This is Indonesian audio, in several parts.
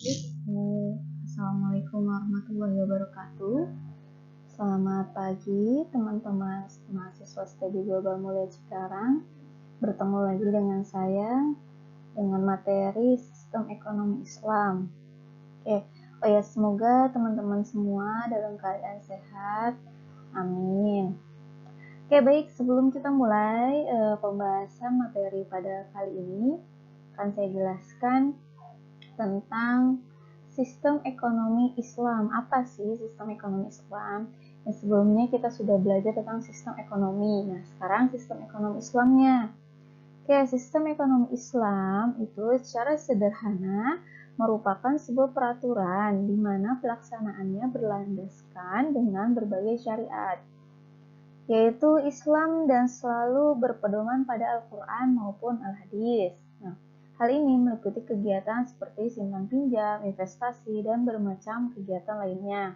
Assalamualaikum warahmatullahi wabarakatuh. Selamat pagi teman-teman mahasiswa studi global mulai sekarang. Bertemu lagi dengan saya dengan materi sistem ekonomi Islam. Semoga teman-teman semua dalam keadaan sehat. Amin. Baik, sebelum kita mulai pembahasan materi pada kali ini, akan saya jelaskan tentang sistem ekonomi Islam. Apa sih sistem ekonomi Islam? Sebelumnya kita sudah belajar tentang sistem ekonomi. Nah, sekarang sistem ekonomi Islamnya. Sistem ekonomi Islam itu secara sederhana merupakan sebuah peraturan di mana pelaksanaannya berlandaskan dengan berbagai syariat, yaitu Islam dan selalu berpedoman pada Al-Quran maupun Al-Hadis. Hal ini meliputi kegiatan seperti simpan pinjam, investasi, dan bermacam kegiatan lainnya.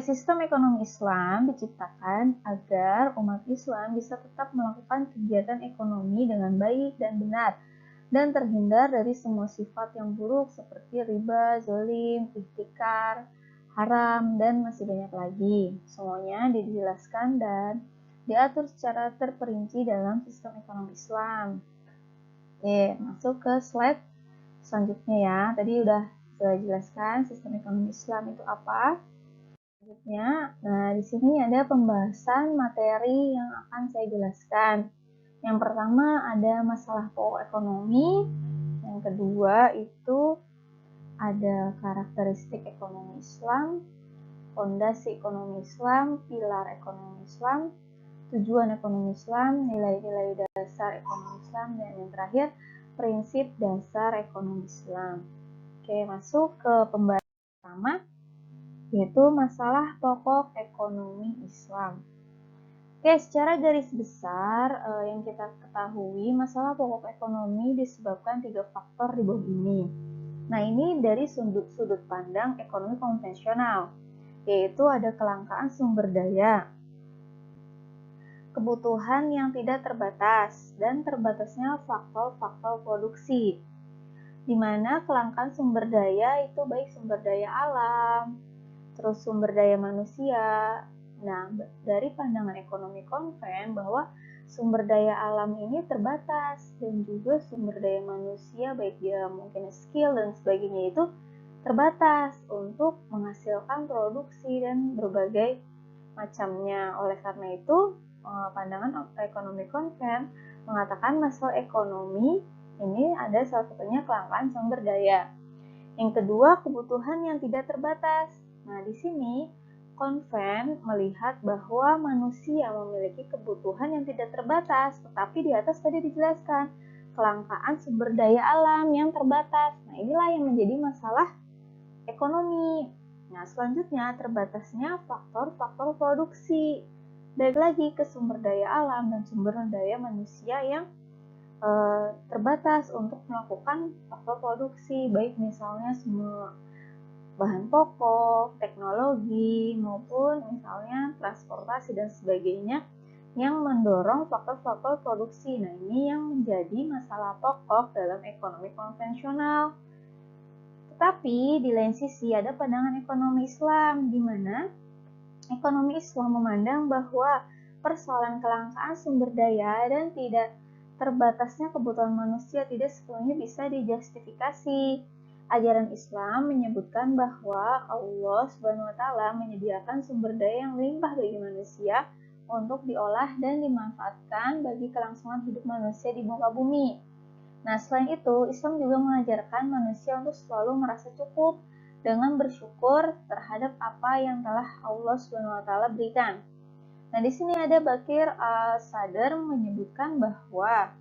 Sistem ekonomi Islam diciptakan agar umat Islam bisa tetap melakukan kegiatan ekonomi dengan baik dan benar, dan terhindar dari semua sifat yang buruk seperti riba, zalim, ihtikar, haram, dan masih banyak lagi. Semuanya dijelaskan dan diatur secara terperinci dalam sistem ekonomi Islam. Masuk ke slide selanjutnya ya. Tadi udah saya jelaskan sistem ekonomi Islam itu apa. Selanjutnya, di sini ada pembahasan materi yang akan saya jelaskan. Yang pertama ada masalah pokok ekonomi. Yang kedua itu ada karakteristik ekonomi Islam, fondasi ekonomi Islam, pilar ekonomi Islam, tujuan ekonomi Islam, nilai-nilai dasar ekonomi Islam, dan yang terakhir prinsip dasar ekonomi Islam. Masuk ke pembahasan pertama, yaitu masalah pokok ekonomi Islam. Secara garis besar yang kita ketahui, masalah pokok ekonomi disebabkan 3 faktor di bawah ini. Nah, ini dari sudut pandang ekonomi konvensional, yaitu ada kelangkaan sumber daya, kebutuhan yang tidak terbatas, dan terbatasnya faktor-faktor produksi, di mana kelangkaan sumber daya itu baik sumber daya alam, terus sumber daya manusia. Nah, dari pandangan ekonomi konven bahwa sumber daya alam ini terbatas dan juga sumber daya manusia baik dia mungkin skill dan sebagainya itu terbatas untuk menghasilkan produksi dan berbagai macamnya. Oleh karena itu, pandangan ekonomi konven mengatakan masalah ekonomi ini ada salah satunya kelangkaan sumber daya. Yang kedua, kebutuhan yang tidak terbatas. Nah, di sini konven melihat bahwa manusia memiliki kebutuhan yang tidak terbatas, tetapi di atas tadi dijelaskan kelangkaan sumber daya alam yang terbatas. Nah, inilah yang menjadi masalah ekonomi. Nah, selanjutnya terbatasnya faktor-faktor produksi. Baik lagi ke sumber daya alam dan sumber daya manusia yang terbatas untuk melakukan faktor produksi, baik misalnya semua bahan pokok, teknologi, maupun misalnya transportasi dan sebagainya yang mendorong faktor-faktor produksi. Nah, ini yang menjadi masalah pokok dalam ekonomi konvensional. Tetapi di lain sisi ada pandangan ekonomi Islam, di mana ekonomi Islam memandang bahwa persoalan kelangkaan sumber daya dan tidak terbatasnya kebutuhan manusia tidak sepenuhnya bisa dijustifikasi. Ajaran Islam menyebutkan bahwa Allah SWT menyediakan sumber daya yang melimpah bagi manusia untuk diolah dan dimanfaatkan bagi kelangsungan hidup manusia di muka bumi. Nah, selain itu, Islam juga mengajarkan manusia untuk selalu merasa cukup dengan bersyukur terhadap apa yang telah Allah SWT berikan. Nah, di sini ada Bakir Sadr menyebutkan bahwa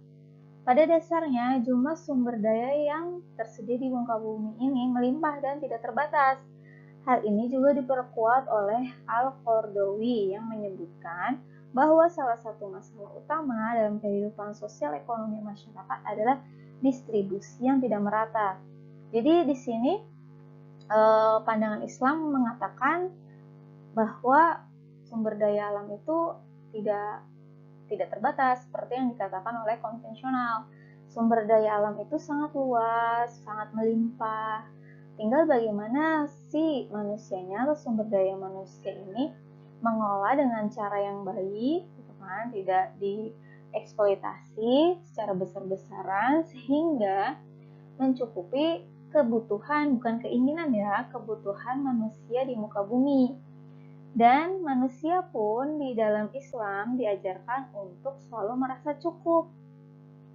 pada dasarnya jumlah sumber daya yang tersedia di muka bumi ini melimpah dan tidak terbatas. Hal ini juga diperkuat oleh Al-Qardawi yang menyebutkan bahwa salah satu masalah utama dalam kehidupan sosial ekonomi masyarakat adalah distribusi yang tidak merata. Jadi di sini pandangan Islam mengatakan bahwa sumber daya alam itu tidak terbatas seperti yang dikatakan oleh konvensional. sumber daya alam itu sangat luas, sangat melimpah. Tinggal bagaimana si manusianya atau sumber daya manusia ini mengolah dengan cara yang baik, gitu kan, tidak dieksploitasi secara besar-besaran sehingga mencukupi kebutuhan, bukan keinginan ya, kebutuhan manusia di muka bumi. Dan manusia pun di dalam Islam diajarkan untuk selalu merasa cukup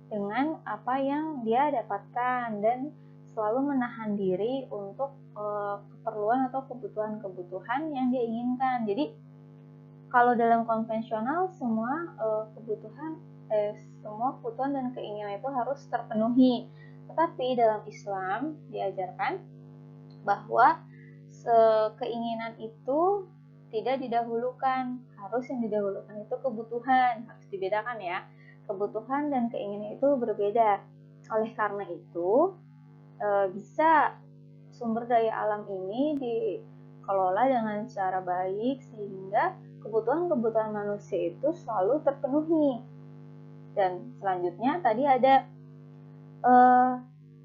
dengan apa yang dia dapatkan dan selalu menahan diri untuk keperluan atau kebutuhan-kebutuhan yang dia inginkan. Jadi kalau dalam konvensional semua kebutuhan dan keinginan itu harus terpenuhi. Tetapi dalam Islam diajarkan bahwa keinginan itu tidak didahulukan, harus yang didahulukan itu kebutuhan, harus dibedakan ya. Kebutuhan dan keinginan itu berbeda. Oleh karena itu, bisa sumber daya alam ini dikelola dengan cara baik sehingga kebutuhan-kebutuhan manusia itu selalu terpenuhi. Dan selanjutnya tadi ada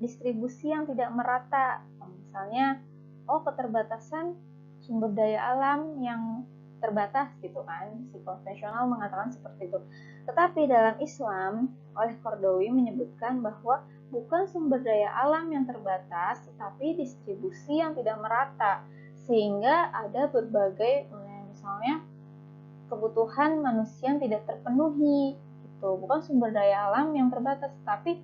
distribusi yang tidak merata. Misalnya, keterbatasan sumber daya alam yang terbatas gitu kan, si konvensional mengatakan seperti itu. Tetapi dalam Islam, oleh Qaradawi menyebutkan bahwa bukan sumber daya alam yang terbatas, tetapi distribusi yang tidak merata, sehingga ada berbagai, misalnya kebutuhan manusia yang tidak terpenuhi gitu. Bukan sumber daya alam yang terbatas, tapi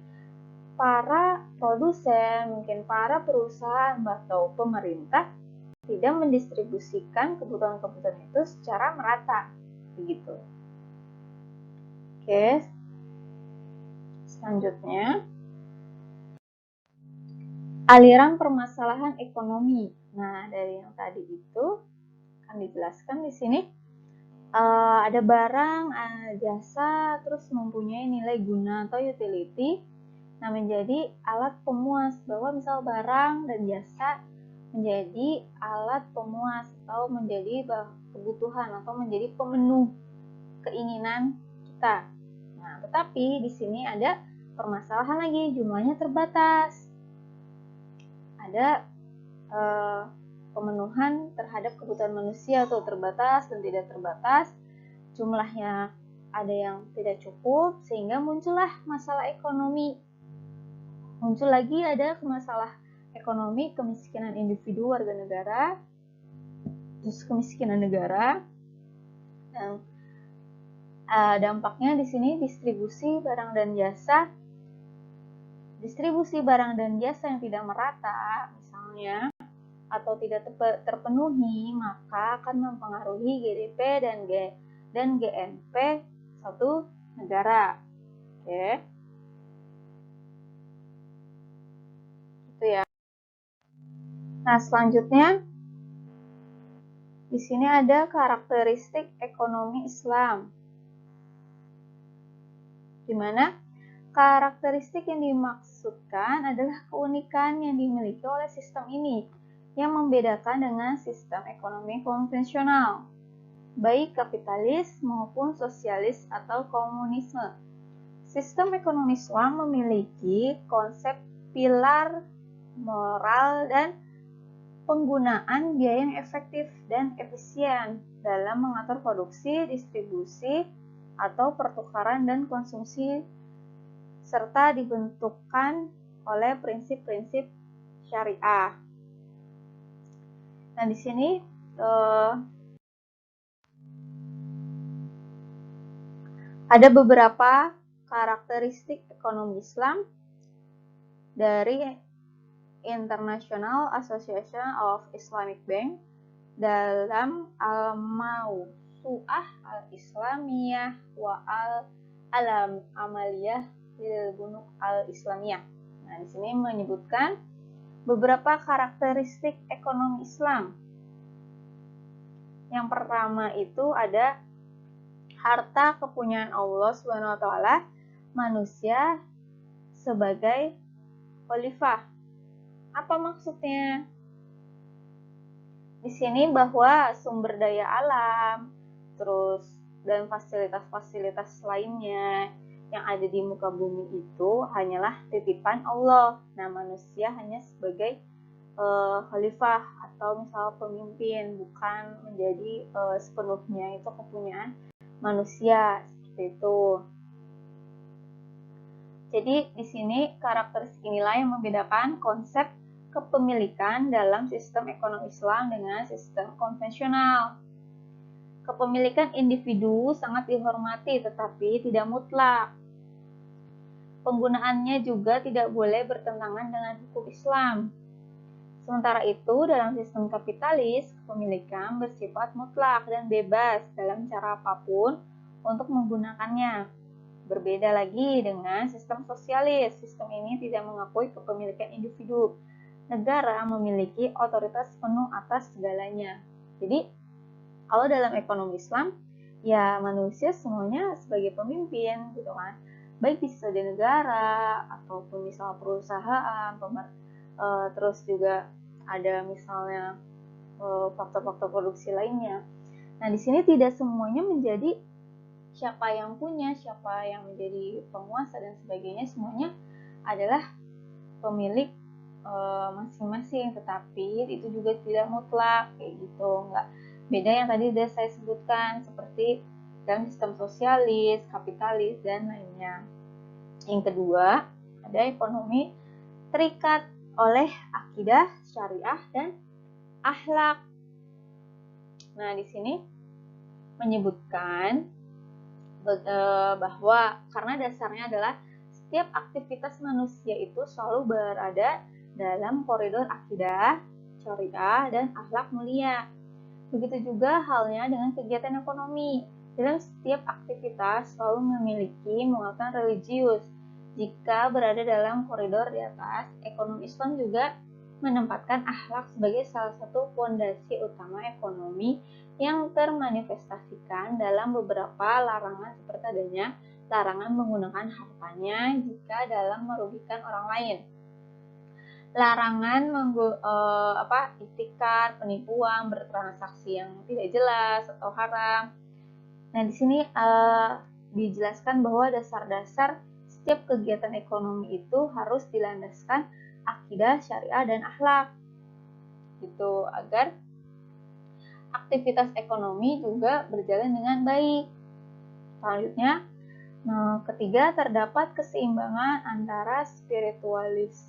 para produsen, mungkin para perusahaan atau pemerintah tidak mendistribusikan kebutuhan-kebutuhan itu secara merata, begitu. Oke, selanjutnya aliran permasalahan ekonomi. Nah, dari yang tadi itu akan dijelaskan di sini ada barang, jasa, terus mempunyai nilai guna atau utility. Nah, menjadi alat pemuas, bahwa misal barang dan jasa menjadi alat pemuas atau menjadi kebutuhan atau menjadi pemenuh keinginan kita. Nah, tetapi di sini ada permasalahan lagi, jumlahnya terbatas. Ada pemenuhan terhadap kebutuhan manusia atau terbatas dan tidak terbatas. Jumlahnya ada yang tidak cukup sehingga muncullah masalah ekonomi. Muncul lagi ada masalah ekonomi, kemiskinan individu warga negara, terus kemiskinan negara, dan dampaknya di sini distribusi barang dan jasa. Distribusi barang dan jasa yang tidak merata, misalnya, atau tidak terpenuhi, maka akan mempengaruhi GDP dan GNP suatu negara. Oke. Itu ya. Nah, selanjutnya di sini ada karakteristik ekonomi Islam. Di mana karakteristik yang dimaksudkan adalah keunikan yang dimiliki oleh sistem ini yang membedakan dengan sistem ekonomi konvensional, baik kapitalis maupun sosialis atau komunisme. Sistem ekonomi Islam memiliki konsep pilar moral dan penggunaan biaya yang efektif dan efisien dalam mengatur produksi, distribusi, atau pertukaran dan konsumsi, serta dibentukkan oleh prinsip-prinsip syariah. Nah, di sini ada beberapa karakteristik ekonomi Islam dari International Association of Islamic Bank dalam Al-Mawsu'ah Al-Islamiyah wa Al-Amaliyah lil Bunuk Al-Islamiyah. Nah, di sini menyebutkan beberapa karakteristik ekonomi Islam. Yang pertama itu ada harta kepunyaan Allah SWT, manusia sebagai khalifah. Apa maksudnya? Di sini bahwa sumber daya alam, terus dan fasilitas-fasilitas lainnya yang ada di muka bumi itu hanyalah titipan Allah. Nah, manusia hanya sebagai khalifah atau misal pemimpin, bukan menjadi sepenuhnya itu kepunyaan manusia, seperti itu. Jadi di sini karakteristik inilah yang membedakan konsep kepemilikan dalam sistem ekonomi Islam dengan sistem konvensional. Kepemilikan individu sangat dihormati tetapi tidak mutlak. Penggunaannya juga tidak boleh bertentangan dengan hukum Islam. Sementara itu, dalam sistem kapitalis, kepemilikan bersifat mutlak dan bebas dalam cara apapun untuk menggunakannya. Berbeda lagi dengan sistem sosialis. Sistem ini tidak mengakui kepemilikan individu. Negara memiliki otoritas penuh atas segalanya. Jadi, kalau dalam ekonomi Islam, ya manusia semuanya sebagai pemimpin, gitu kan. Baik di suatu negara ataupun misal perusahaan, terus juga ada misalnya faktor-faktor produksi lainnya. Nah, di sini tidak semuanya menjadi siapa yang punya, siapa yang menjadi penguasa dan sebagainya, semuanya adalah pemilik masing-masing, tetapi itu juga tidak mutlak kayak gitu. Enggak beda yang tadi sudah saya sebutkan seperti dalam sistem sosialis, kapitalis dan lainnya. Yang kedua, ada ekonomi terikat oleh akidah, syariah, dan akhlak. Nah, di sini menyebutkan bahwa karena dasarnya adalah setiap aktivitas manusia itu selalu berada dalam koridor akidah, syariah, dan akhlak mulia. Begitu juga halnya dengan kegiatan ekonomi. Dalam setiap aktivitas selalu memiliki muatan religius. Jika berada dalam koridor di atas, ekonomi Islam juga menempatkan akhlak sebagai salah satu fondasi utama ekonomi yang termanifestasikan dalam beberapa larangan seperti adanya larangan menggunakan hartanya jika dalam merugikan orang lain. Larangan ihtikar, penipuan, bertransaksi yang tidak jelas atau haram. Nah, di sini dijelaskan bahwa dasar-dasar setiap kegiatan ekonomi itu harus dilandaskan akidah, syariah, dan akhlak. Gitu, agar aktivitas ekonomi juga berjalan dengan baik. Selanjutnya, ketiga, terdapat keseimbangan antara spiritualitas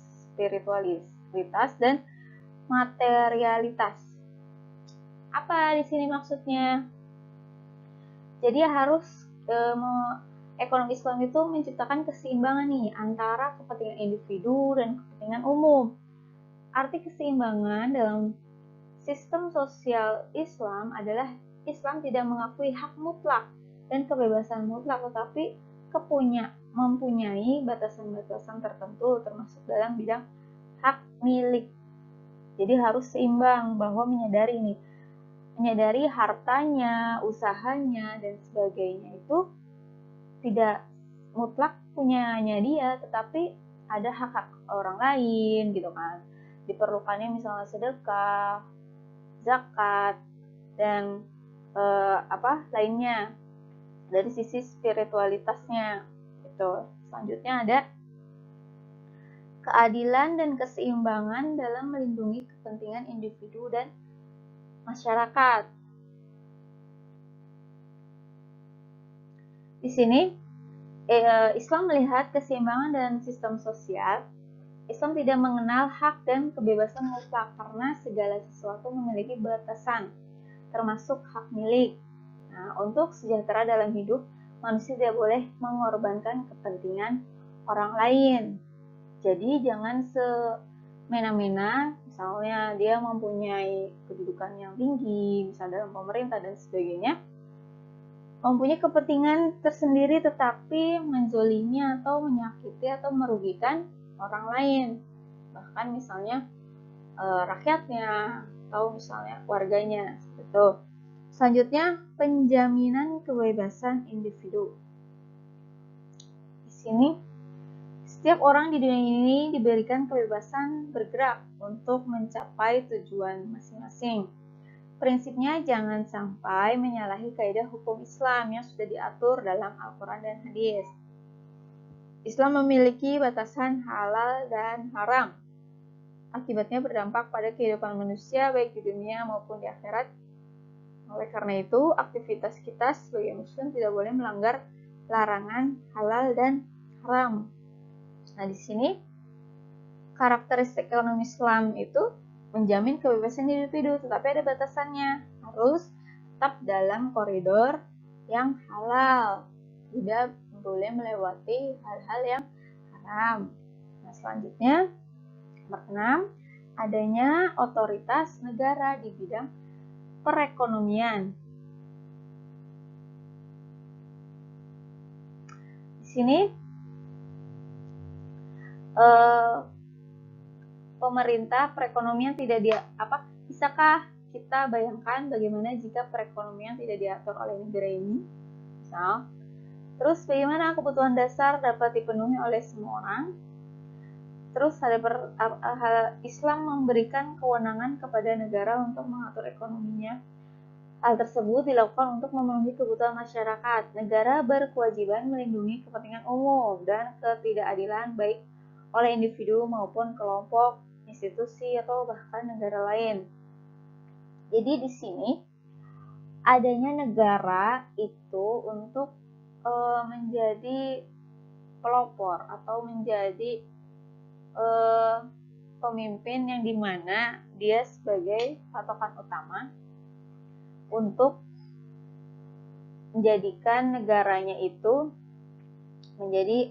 dan materialitas. Apa di sini maksudnya? Jadi harus ekonomi Islam itu menciptakan keseimbangan nih antara kepentingan individu dan kepentingan umum. Arti keseimbangan dalam sistem sosial Islam adalah Islam tidak mengakui hak mutlak dan kebebasan mutlak, tetapi mempunyai batasan-batasan tertentu termasuk dalam bidang hak milik. Jadi harus seimbang, bahwa menyadari hartanya, usahanya, dan sebagainya itu tidak mutlak punyanya dia, tetapi ada hak-hak orang lain gitu kan. Diperlukannya misalnya sedekah, zakat, dan lainnya dari sisi spiritualitasnya gitu. Selanjutnya ada keadilan dan keseimbangan dalam melindungi kepentingan individu dan masyarakat. Di sini Islam melihat keseimbangan dalam sistem sosial. Islam tidak mengenal hak dan kebebasan mutlak karena segala sesuatu memiliki batasan, termasuk hak milik. Nah, untuk sejahtera dalam hidup, manusia tidak boleh mengorbankan kepentingan orang lain. Jadi jangan semena-mena, misalnya dia mempunyai kedudukan yang tinggi, misalnya dalam pemerintah dan sebagainya, mempunyai kepentingan tersendiri tetapi menzolimi atau menyakiti atau merugikan orang lain, bahkan misalnya rakyatnya atau misalnya warganya gitu. Selanjutnya, penjaminan kebebasan individu. Di sini setiap orang di dunia ini diberikan kebebasan bergerak untuk mencapai tujuan masing-masing. Prinsipnya jangan sampai menyalahi kaidah hukum Islam yang sudah diatur dalam Al-Quran dan Hadis. Islam memiliki batasan halal dan haram. Akibatnya berdampak pada kehidupan manusia baik di dunia maupun di akhirat. Oleh karena itu, aktivitas kita sebagai muslim tidak boleh melanggar larangan halal dan haram. Nah, di sini karakteristik ekonomi Islam itu menjamin kebebasan individu, tetapi ada batasannya. Harus tetap dalam koridor yang halal. Tidak boleh melewati hal-hal yang haram. Nah, selanjutnya, nomor 6, adanya otoritas negara di bidang perekonomian. Di sini pemerintah perekonomian tidak bisakah kita bayangkan bagaimana jika perekonomian tidak diatur oleh negara ini? Misal, terus bagaimana kebutuhan dasar dapat dipenuhi oleh semua orang? Terus Islam memberikan kewenangan kepada negara untuk mengatur ekonominya. Hal tersebut dilakukan untuk memenuhi kebutuhan masyarakat. Negara berkewajiban melindungi kepentingan umum dan ketidakadilan baik oleh individu maupun kelompok, institusi, atau bahkan negara lain. Jadi di sini adanya negara itu untuk menjadi pelopor atau menjadi pemimpin yang dimana dia sebagai patokan utama untuk menjadikan negaranya itu menjadi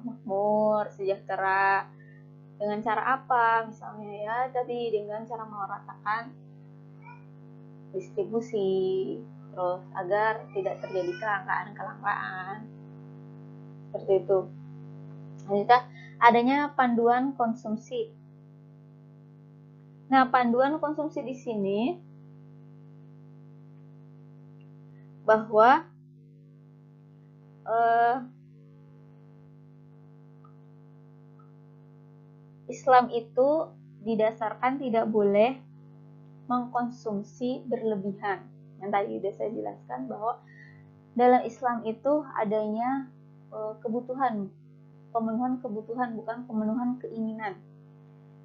makmur, sejahtera. Dengan cara apa? Misalnya ya tadi dengan cara meratakan distribusi, terus agar tidak terjadi kelangkaan. Seperti itu. Selanjutnya, adanya panduan konsumsi. Nah, panduan konsumsi di sini bahwa Islam itu didasarkan tidak boleh mengkonsumsi berlebihan. Yang tadi sudah saya jelaskan bahwa dalam Islam itu adanya kebutuhan, pemenuhan kebutuhan, bukan pemenuhan keinginan.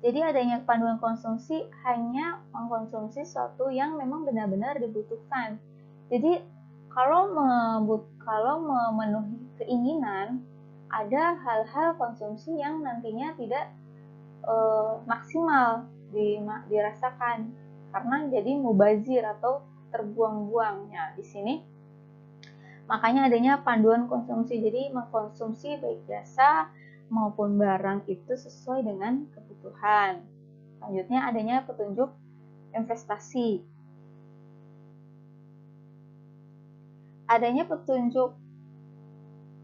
Jadi adanya panduan konsumsi hanya mengkonsumsi sesuatu yang memang benar-benar dibutuhkan. Jadi kalau memenuhi keinginan, ada hal-hal konsumsi yang nantinya tidak maksimal dirasakan karena jadi mubazir atau terbuang-buangnya di sini. Makanya adanya panduan konsumsi. Jadi mengkonsumsi baik jasa maupun barang itu sesuai dengan kebutuhan. Selanjutnya adanya petunjuk investasi. Adanya petunjuk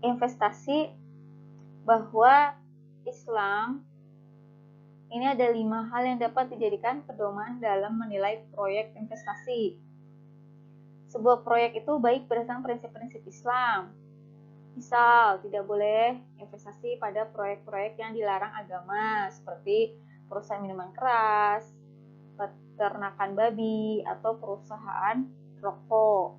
investasi bahwa Islam ini ada 5 hal yang dapat dijadikan pedoman dalam menilai proyek investasi. Sebuah proyek itu baik berdasarkan prinsip-prinsip Islam. Misal, tidak boleh investasi pada proyek-proyek yang dilarang agama, seperti perusahaan minuman keras, peternakan babi, atau perusahaan rokok.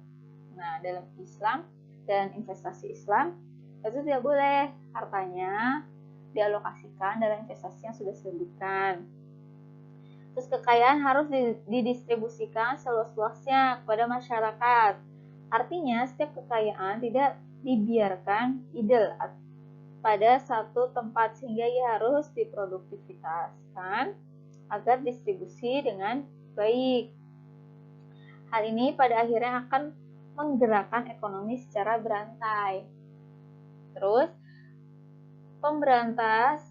Nah, dalam Islam dan investasi Islam, itu tidak boleh hartanya dialokasikan dalam investasi yang sudah disebutkan. Terus kekayaan harus didistribusikan seluas-luasnya kepada masyarakat. Artinya setiap kekayaan tidak dibiarkan idle pada satu tempat sehingga ia harus diproduktivitaskan agar distribusi dengan baik. Hal ini pada akhirnya akan menggerakkan ekonomi secara berantai. Terus pemberantas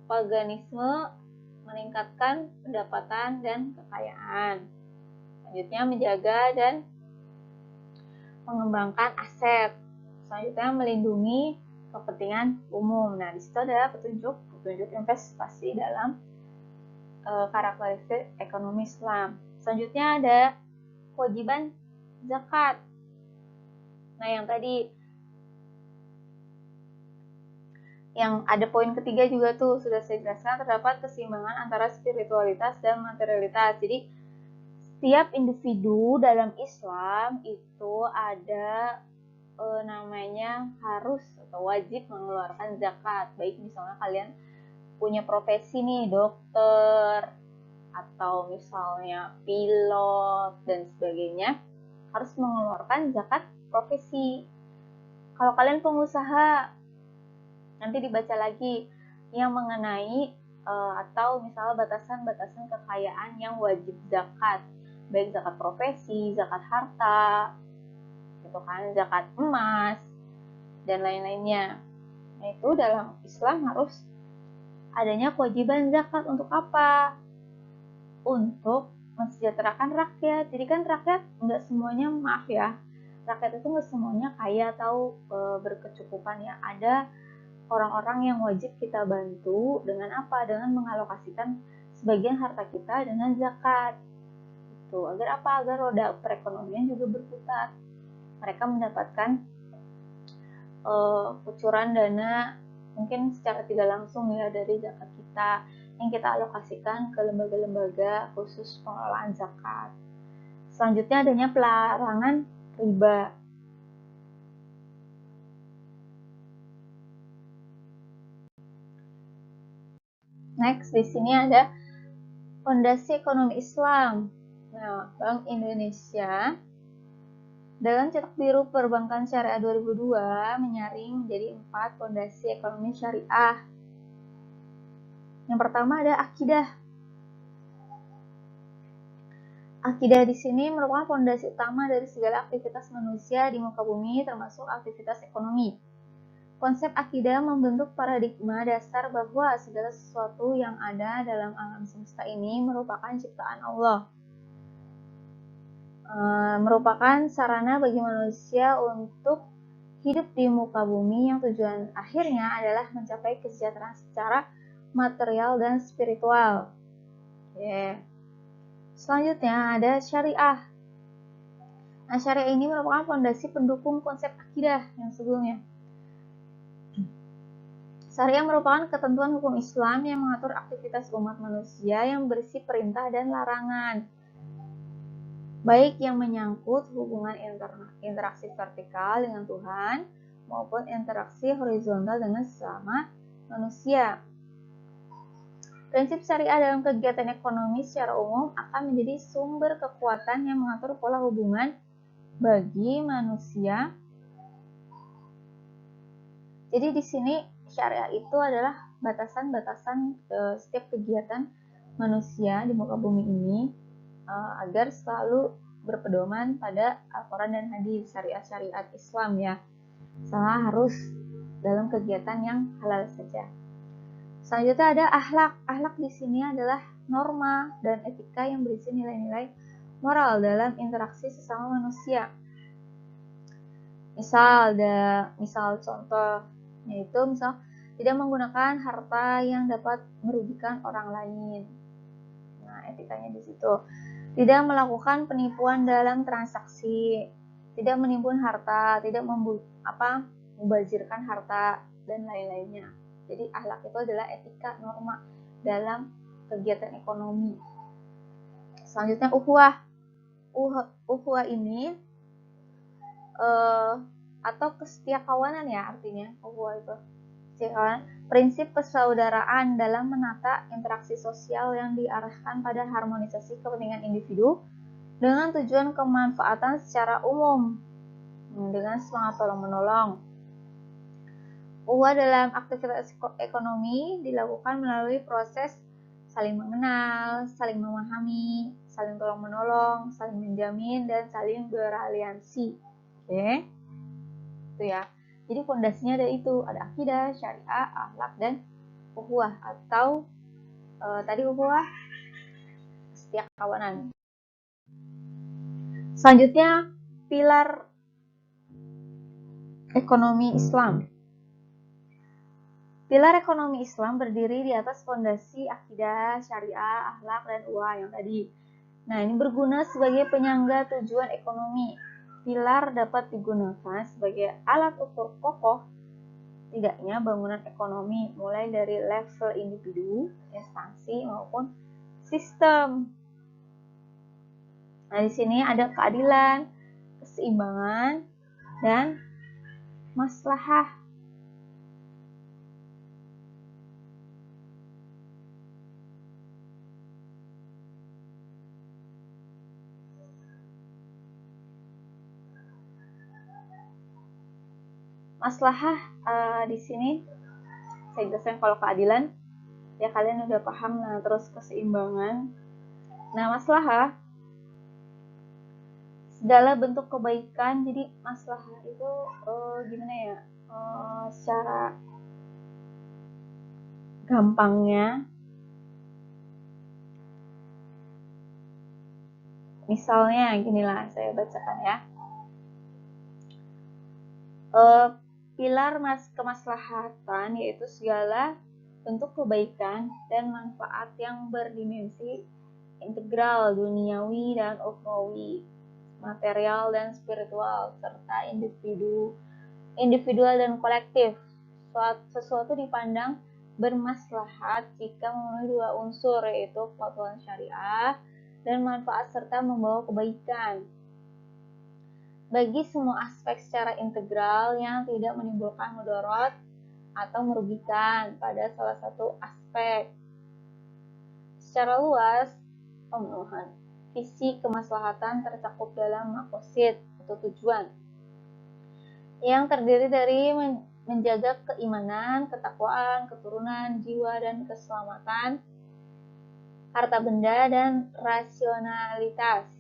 paganisme meningkatkan pendapatan dan kekayaan. Selanjutnya menjaga dan mengembangkan aset. Selanjutnya melindungi kepentingan umum. Nah, di situ ada petunjuk investasi dalam karakteristik ekonomi Islam. Selanjutnya ada kewajiban zakat. Nah, yang tadi yang ada poin ketiga juga tuh sudah saya jelaskan, terdapat keseimbangan antara spiritualitas dan materialitas. Jadi setiap individu dalam Islam itu ada namanya harus atau wajib mengeluarkan zakat. Baik misalnya kalian punya profesi nih, dokter atau misalnya pilot dan sebagainya, harus mengeluarkan zakat profesi. Kalau kalian pengusaha, nanti dibaca lagi yang mengenai atau misalnya batasan-batasan kekayaan yang wajib zakat, baik zakat profesi, zakat harta, gitu kan, zakat emas dan lain-lainnya. Nah, itu dalam Islam harus adanya kewajiban zakat untuk apa? Untuk mensejahterakan rakyat. Jadi kan rakyat nggak semuanya, maaf ya, rakyat itu nggak semuanya kaya atau berkecukupan ya. Ada orang-orang yang wajib kita bantu dengan apa? Dengan mengalokasikan sebagian harta kita dengan zakat. Itu agar apa? Agar roda perekonomian juga berputar. Mereka mendapatkan kucuran dana mungkin secara tidak langsung ya dari zakat kita yang kita alokasikan ke lembaga-lembaga khusus pengelolaan zakat. Selanjutnya adanya pelarangan riba. Next, di sini ada fondasi ekonomi Islam. Nah, Bank Indonesia dalam cetak biru perbankan syariah 2002 menyaring menjadi 4 fondasi ekonomi syariah. Yang pertama ada akidah. Akidah di sini merupakan fondasi utama dari segala aktivitas manusia di muka bumi, termasuk aktivitas ekonomi. Konsep akidah membentuk paradigma dasar bahwa segala sesuatu yang ada dalam alam semesta ini merupakan ciptaan Allah. Merupakan sarana bagi manusia untuk hidup di muka bumi yang tujuan akhirnya adalah mencapai kesejahteraan secara material dan spiritual. Selanjutnya ada syariah. Nah, syariah ini merupakan fondasi pendukung konsep akidah yang sebelumnya. Syariah merupakan ketentuan hukum Islam yang mengatur aktivitas umat manusia yang berisi perintah dan larangan, baik yang menyangkut hubungan interaksi vertikal dengan Tuhan maupun interaksi horizontal dengan sesama manusia. Prinsip syariah dalam kegiatan ekonomi secara umum akan menjadi sumber kekuatan yang mengatur pola hubungan bagi manusia. Jadi di sini syariah itu adalah batasan-batasan setiap kegiatan manusia di muka bumi ini agar selalu berpedoman pada Al-Quran dan hadis, syariat-syariat Islam ya. Salah harus dalam kegiatan yang halal saja. Selanjutnya ada akhlak. Akhlak di sini adalah norma dan etika yang berisi nilai-nilai moral dalam interaksi sesama manusia. Misal contoh yaitu tidak menggunakan harta yang dapat merugikan orang lain. Nah, etikanya di situ. Tidak melakukan penipuan dalam transaksi, tidak menimbun harta, tidak membazirkan harta dan lain-lainnya. Jadi akhlak itu adalah etika norma dalam kegiatan ekonomi. Selanjutnya ukhuwah. Ukhuwah ini atau kesetiakawanan ya artinya ukhuwah itu. Prinsip persaudaraan dalam menata interaksi sosial yang diarahkan pada harmonisasi kepentingan individu dengan tujuan kemanfaatan secara umum dengan semangat tolong-menolong. Ukhuwah dalam aktivitas ekonomi dilakukan melalui proses saling mengenal, saling memahami, saling tolong-menolong, saling menjamin, dan saling beraliansi. Oke, itu ya. Jadi fondasinya ada itu, ada akidah, syariah, akhlak, dan ukhuwah atau tadi ukhuwah kesetiakawanan. Selanjutnya pilar ekonomi Islam. Pilar ekonomi Islam berdiri di atas fondasi akidah, syariah, akhlak, dan ukhuwah yang tadi. Nah, ini berguna sebagai penyangga tujuan ekonomi. Pilar dapat digunakan sebagai alat ukur kokoh tidaknya bangunan ekonomi, mulai dari level individu, instansi, maupun sistem. Nah, di sini ada keadilan, keseimbangan, dan maslahah. Maslahah di sini saya jelaskan kalau keadilan ya kalian udah paham. Nah, terus keseimbangan. Nah, maslahah segala bentuk kebaikan. Jadi maslahah itu gimana ya? Secara gampangnya, misalnya ginilah saya bacakan ya. Pilar kemaslahatan yaitu segala bentuk kebaikan dan manfaat yang berdimensi integral, duniawi dan ukhrawi, material dan spiritual, serta individual dan kolektif. Sesuatu dipandang bermaslahat jika memenuhi dua unsur, yaitu kepatuhan syariah dan manfaat serta membawa kebaikan bagi semua aspek secara integral yang tidak menimbulkan mudarat atau merugikan pada salah satu aspek. Secara luas, pemenuhan visi kemaslahatan tercakup dalam maqasid atau tujuan yang terdiri dari menjaga keimanan, ketakwaan, keturunan, jiwa dan keselamatan, harta benda dan rasionalitas.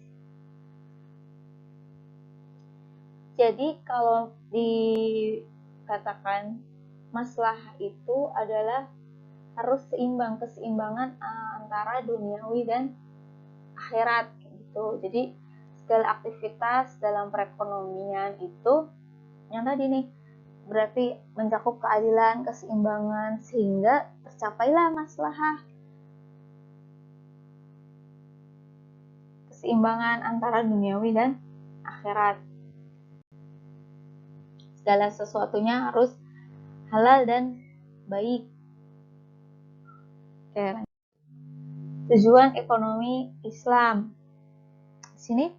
Jadi kalau dikatakan maslahah itu adalah harus seimbang, keseimbangan antara duniawi dan akhirat gitu. Jadi segala aktivitas dalam perekonomian itu yang tadi nih berarti mencakup keadilan, keseimbangan sehingga tercapailah maslahah. Keseimbangan antara duniawi dan akhirat. Segala sesuatunya harus halal dan baik. Oke. Tujuan ekonomi Islam. Di sini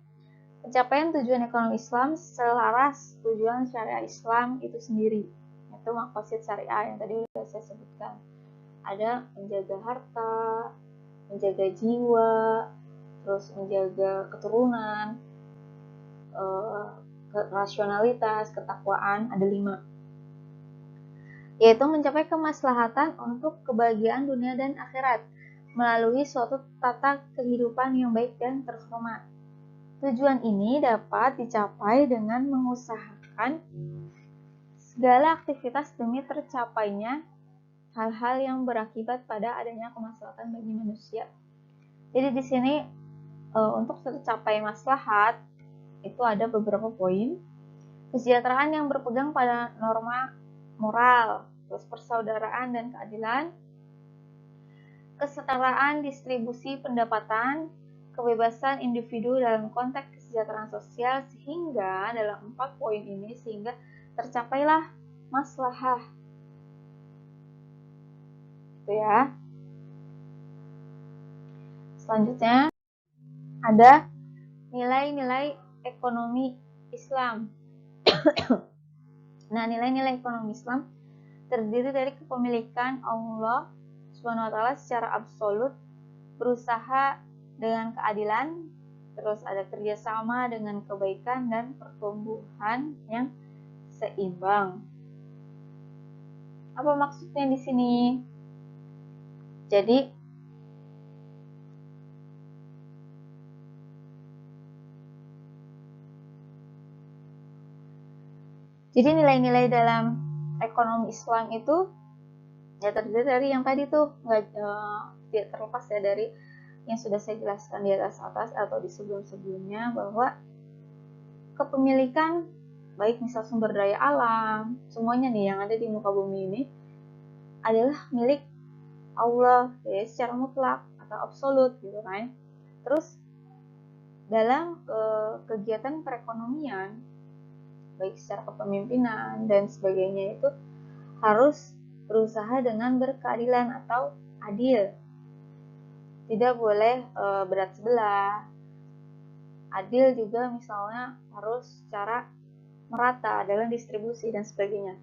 pencapaian tujuan ekonomi Islam selaras tujuan syariah Islam itu sendiri. Itu maqasid syariah yang tadi sudah saya sebutkan. Ada menjaga harta, menjaga jiwa, terus menjaga keturunan, rasionalitas, ketakwaan, ada 5. Yaitu mencapai kemaslahatan untuk kebahagiaan dunia dan akhirat melalui suatu tata kehidupan yang baik dan terhormat. Tujuan ini dapat dicapai dengan mengusahakan segala aktivitas demi tercapainya hal-hal yang berakibat pada adanya kemaslahatan bagi manusia. Jadi di sini untuk tercapai maslahat itu ada beberapa poin. Kesejahteraan yang berpegang pada norma moral, terus persaudaraan dan keadilan, kesetaraan distribusi pendapatan, kebebasan individu dalam konteks kesejahteraan sosial, sehingga dalam 4 poin ini sehingga tercapailah maslahah. Itu ya. Selanjutnya ada nilai-nilai ekonomi Islam. Nah, nilai-nilai ekonomi Islam terdiri dari kepemilikan Allah SWT secara absolut, berusaha dengan keadilan, terus ada kerjasama dengan kebaikan dan pertumbuhan yang seimbang. Apa maksudnya di sini? Jadi nilai-nilai dalam ekonomi Islam itu ya terdiri dari yang tadi tuh, tidak terlepas ya dari yang sudah saya jelaskan di atas atau di sebelum-sebelumnya, bahwa kepemilikan baik misal sumber daya alam, semuanya nih yang ada di muka bumi ini adalah milik Allah ya, secara mutlak atau absolut gitu kan. Terus dalam kegiatan perekonomian baik secara kepemimpinan dan sebagainya itu harus berusaha dengan berkeadilan atau adil. Tidak boleh berat sebelah. Adil juga misalnya harus secara merata dalam distribusi dan sebagainya.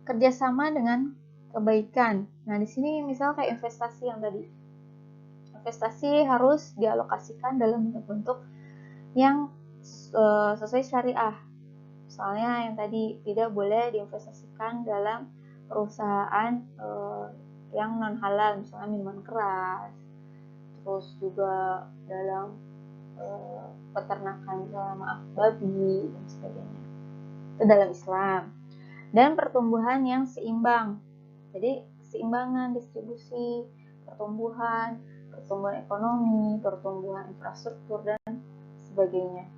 Kerjasama dengan kebaikan. Nah, di sini misal kayak investasi yang tadi. Investasi harus dialokasikan dalam bentuk-bentuk yang sesuai syariah. Misalnya yang tadi tidak boleh diinvestasikan dalam perusahaan yang non halal, misalnya minuman keras, terus juga dalam peternakan, misalnya babi dan sebagainya. Itu dalam Islam. Dan pertumbuhan yang seimbang. Jadi keseimbangan distribusi, pertumbuhan ekonomi, pertumbuhan infrastruktur dan sebagainya.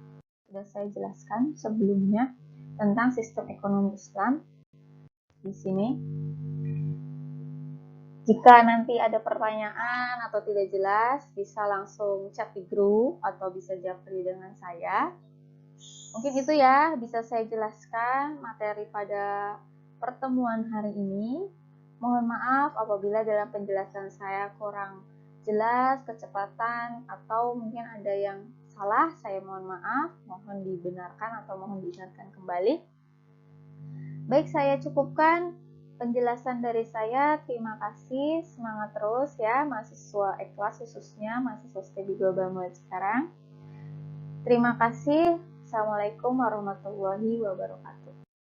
Sudah saya jelaskan sebelumnya tentang sistem ekonomi Islam di sini. Jika nanti ada pertanyaan atau tidak jelas, bisa langsung chat di grup atau bisa japri dengan saya. Mungkin itu ya, bisa saya jelaskan materi pada pertemuan hari ini. Mohon maaf apabila dalam penjelasan saya kurang jelas, kecepatan, atau mungkin ada yang salah, saya mohon maaf, mohon dibenarkan atau mohon diingatkan kembali. Baik, saya cukupkan penjelasan dari saya. Terima kasih, semangat terus ya mahasiswa ikhlas, khususnya mahasiswa studi global mulai sekarang. Terima kasih. Assalamualaikum warahmatullahi wabarakatuh.